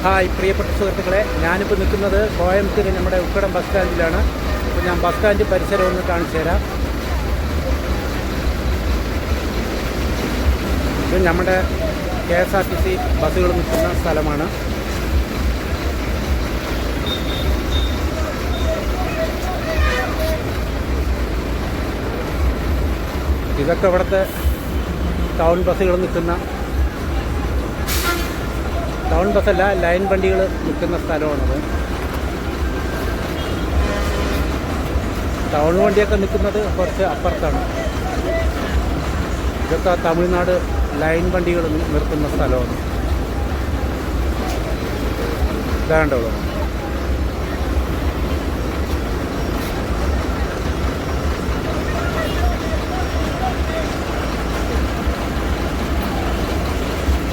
Hi പ്രിയപ്പെട്ട സുഹൃത്തുക്കളെ, ഞാനിപ്പോൾ നിൽക്കുന്നത് കോയമ്പത്തൂർ നമ്മുടെ ഉക്കടം ബസ് സ്റ്റാൻഡിലാണ്. അപ്പോൾ ഞാൻ ബസ് സ്റ്റാൻഡ് പരിസരം ഒന്ന് കാണിച്ചു തരാം. ഇത് നമ്മുടെ KSRTC ബസ്സുകൾ നിൽക്കുന്ന സ്ഥലമാണ്. ഇതൊക്കെ ഇവിടുത്തെ ടൗൺ ബസ്സുകൾ നിൽക്കുന്ന, ടൗൺ ബസ്സല്ല, ലൈൻ വണ്ടികൾ നിൽക്കുന്ന സ്ഥലമാണത്. ടൗൺ വണ്ടിയൊക്കെ നിൽക്കുന്നത് കുറച്ച് അപ്പുറത്താണ്. ഇതൊക്കെ തമിഴ്നാട് ലൈൻ വണ്ടികൾ നിർത്തുന്ന സ്ഥലമാണ്. ഇതാണ്ടോളൂ.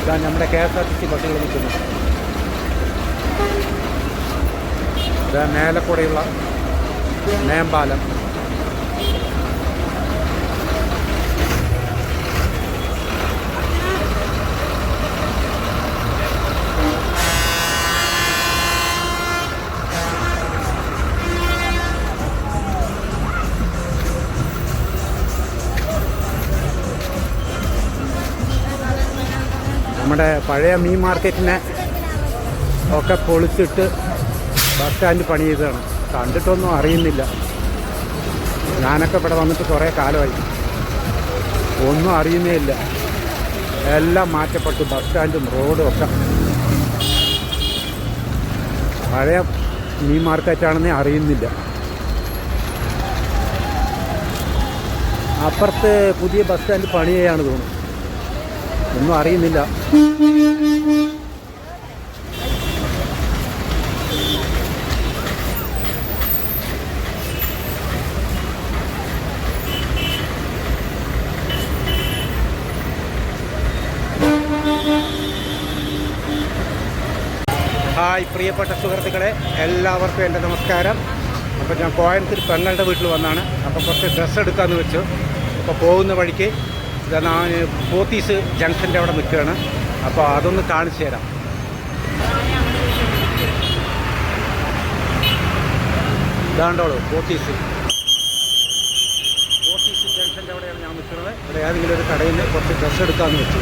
ഇതാണ് നമ്മുടെ KSRTC ബസ്സുകൾ നിൽക്കുന്നത്. ഇതാ മേലക്കൂടെയുള്ള മേമ്പാലം. നമ്മുടെ പഴയ മീൻ മാർക്കറ്റിനെ ഒക്കെ പൊളിച്ചിട്ട് ബസ് സ്റ്റാൻഡ് പണി ചെയ്തതാണ്. കണ്ടിട്ടൊന്നും അറിയുന്നില്ല. ഞാനൊക്കെ ഇവിടെ വന്നിട്ട് കുറേ കാലമായി, ഒന്നും അറിയുന്നേ ഇല്ല. എല്ലാം മാറ്റപ്പെട്ടു, ബസ് സ്റ്റാൻഡും റോഡും ഒക്കെ. പഴയ മീൻ മാർക്കറ്റാണെന്നേ അറിയുന്നില്ല. അപ്പുറത്ത് പുതിയ ബസ് സ്റ്റാൻഡ് പണി ചെയ്യാണ് തോന്നുന്നു, ഒന്നും അറിയുന്നില്ല. ഹായ് പ്രിയപ്പെട്ട സുഹൃത്തുക്കളെ, എല്ലാവർക്കും എൻ്റെ നമസ്കാരം. അപ്പോൾ ഞാൻ കോയമ്പത്തൂർ പെങ്ങളുടെ വീട്ടിൽ വന്നാണ്. അപ്പോൾ കുറച്ച് ഡ്രസ്സ് എടുക്കാമെന്ന് വെച്ചു. അപ്പോൾ പോകുന്ന വഴിക്ക് ഞാൻ പോത്തീസ് ജംഗ്ഷൻ്റെ അവിടെ നിൽക്കുകയാണ്. അപ്പോൾ അതൊന്ന് കാണിച്ചു തരാം. ഇതാണ്ടോളൂ പോത്തീസ് ജംഗ്ഷൻ്റെ അവിടെയാണ് ഞാൻ നിൽക്കുന്നത്. ഇവിടെ ഏതെങ്കിലും ഒരു കടയിൽ നിന്ന് കുറച്ച് ഡ്രസ്സ് എടുക്കാമെന്ന് വെച്ചു.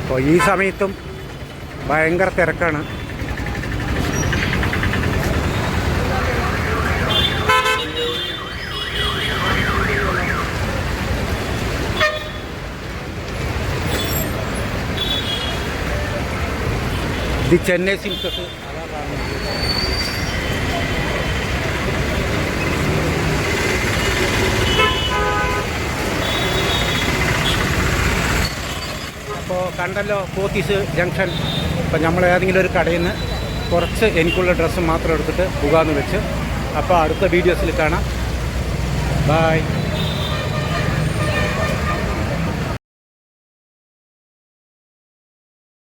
അപ്പോൾ ഈ സമയത്തും ഭയങ്കര തിരക്കാണ്. ഇത് ചെന്നൈ സിൽക്സ്. അപ്പോൾ കണ്ടല്ലോ പോത്തീസ് ജംഗ്ഷൻ. അപ്പോൾ നമ്മൾ ഏതെങ്കിലും ഒരു കടയിൽ നിന്ന് കുറച്ച് എനിക്കുള്ള ഡ്രസ്സ് മാത്രം എടുത്തിട്ട് പോകാമെന്ന് വെച്ച്. അപ്പോൾ അടുത്ത വീഡിയോസിൽ കാണാം. ബൈ.